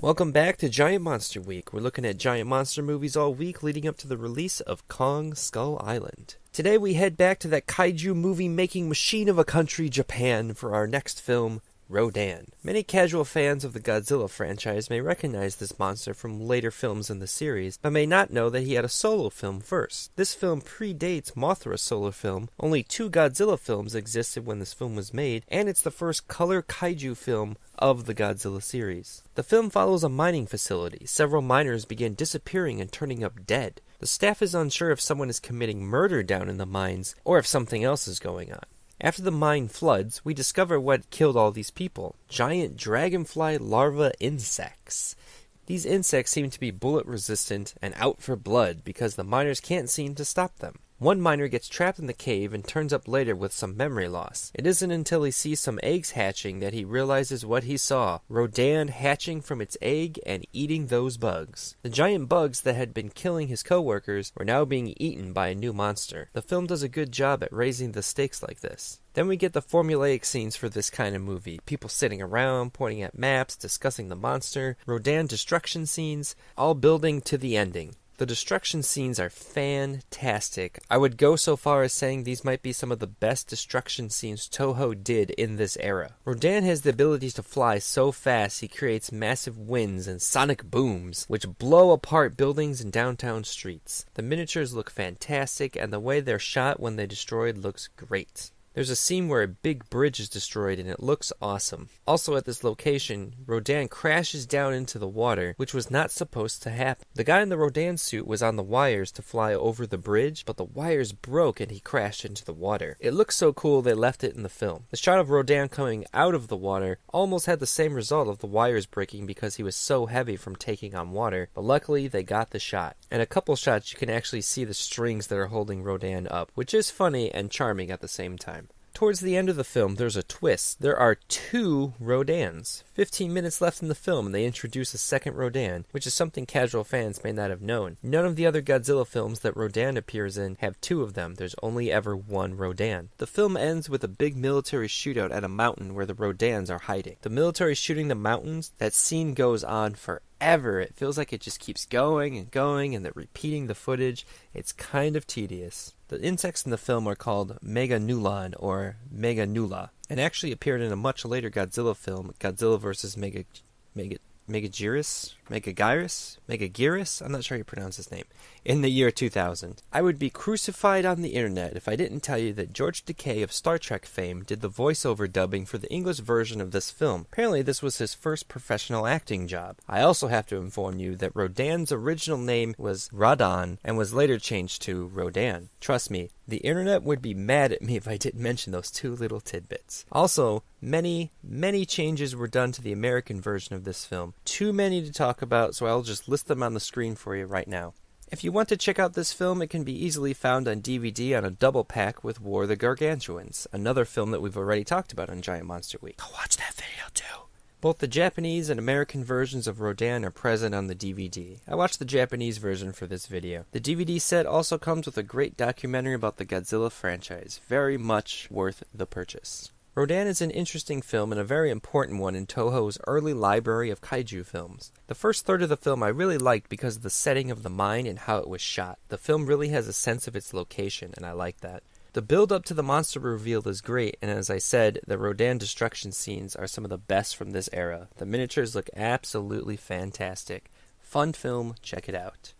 Welcome back to Giant Monster Week. We're looking at giant monster movies all week leading up to the release of Kong Skull Island. Today we head back to that kaiju movie-making machine of a country, Japan, for our next film, Rodan. Many casual fans of the Godzilla franchise may recognize this monster from later films in the series, but may not know that he had a solo film first. This film predates Mothra's solo film. Only 2 Godzilla films existed when this film was made, and it's the first color kaiju film of the Godzilla series. The film follows a mining facility. Several miners begin disappearing and turning up dead. The staff is unsure if someone is committing murder down in the mines, or if something else is going on. After the mine floods, we discover what killed all these people. Giant dragonfly larva insects. These insects seem to be bullet resistant and out for blood because the miners can't seem to stop them. One miner gets trapped in the cave and turns up later with some memory loss. It isn't until he sees some eggs hatching that he realizes what he saw. Rodan hatching from its egg and eating those bugs. The giant bugs that had been killing his co-workers were now being eaten by a new monster. The film does a good job at raising the stakes like this. Then we get the formulaic scenes for this kind of movie. People sitting around, pointing at maps, discussing the monster, Rodan destruction scenes, all building to the ending. The destruction scenes are fantastic. I would go so far as saying these might be some of the best destruction scenes Toho did in this era. Rodan has the ability to fly so fast he creates massive winds and sonic booms, which blow apart buildings and downtown streets. The miniatures look fantastic, and the way they're shot when they're destroyed looks great. There's a scene where a big bridge is destroyed and it looks awesome. Also at this location, Rodan crashes down into the water, which was not supposed to happen. The guy in the Rodan suit was on the wires to fly over the bridge, but the wires broke and he crashed into the water. It looks so cool they left it in the film. The shot of Rodan coming out of the water almost had the same result of the wires breaking because he was so heavy from taking on water, but luckily they got the shot. In a couple shots you can actually see the strings that are holding Rodan up, which is funny and charming at the same time. Towards the end of the film, there's a twist. There are 2 Rodans. 15 minutes left in the film, and they introduce a second Rodan, which is something casual fans may not have known. None of the other Godzilla films that Rodan appears in have 2 of them. There's only ever 1 Rodan. The film ends with a big military shootout at a mountain where the Rodans are hiding. The military shooting the mountains, that scene goes on forever. It feels like it just keeps going, and they're repeating the footage. It's kind of tedious. The insects in the film are called Meganulon or Meganula, and actually appeared in a much later Godzilla film, Godzilla vs. Megaguirus? I'm not sure how you pronounce his name, in the year 2000. I would be crucified on the internet if I didn't tell you that George Takei of Star Trek fame did the voiceover dubbing for the English version of this film. Apparently this was his first professional acting job. I also have to inform you that Rodan's original name was Radon and was later changed to Rodan. Trust me, the internet would be mad at me if I didn't mention those 2 little tidbits. Also, many changes were done to the American version of this film. Too many to talk about, so I'll just list them on the screen for you right now. If you want to check out this film, it can be easily found on DVD on a double pack with War of the Gargantuans, another film that we've already talked about on Giant Monster Week. Go watch that video too. Both the Japanese and American versions of Rodan are present on the DVD. I watched the Japanese version for this video. The DVD set also comes with a great documentary about the Godzilla franchise. Very much worth the purchase. Rodan is an interesting film and a very important one in Toho's early library of kaiju films. The first third of the film I really liked because of the setting of the mine and how it was shot. The film really has a sense of its location, and I like that. The build up to the monster reveal is great, and as I said, the Rodan destruction scenes are some of the best from this era. The miniatures look absolutely fantastic. Fun film, check it out.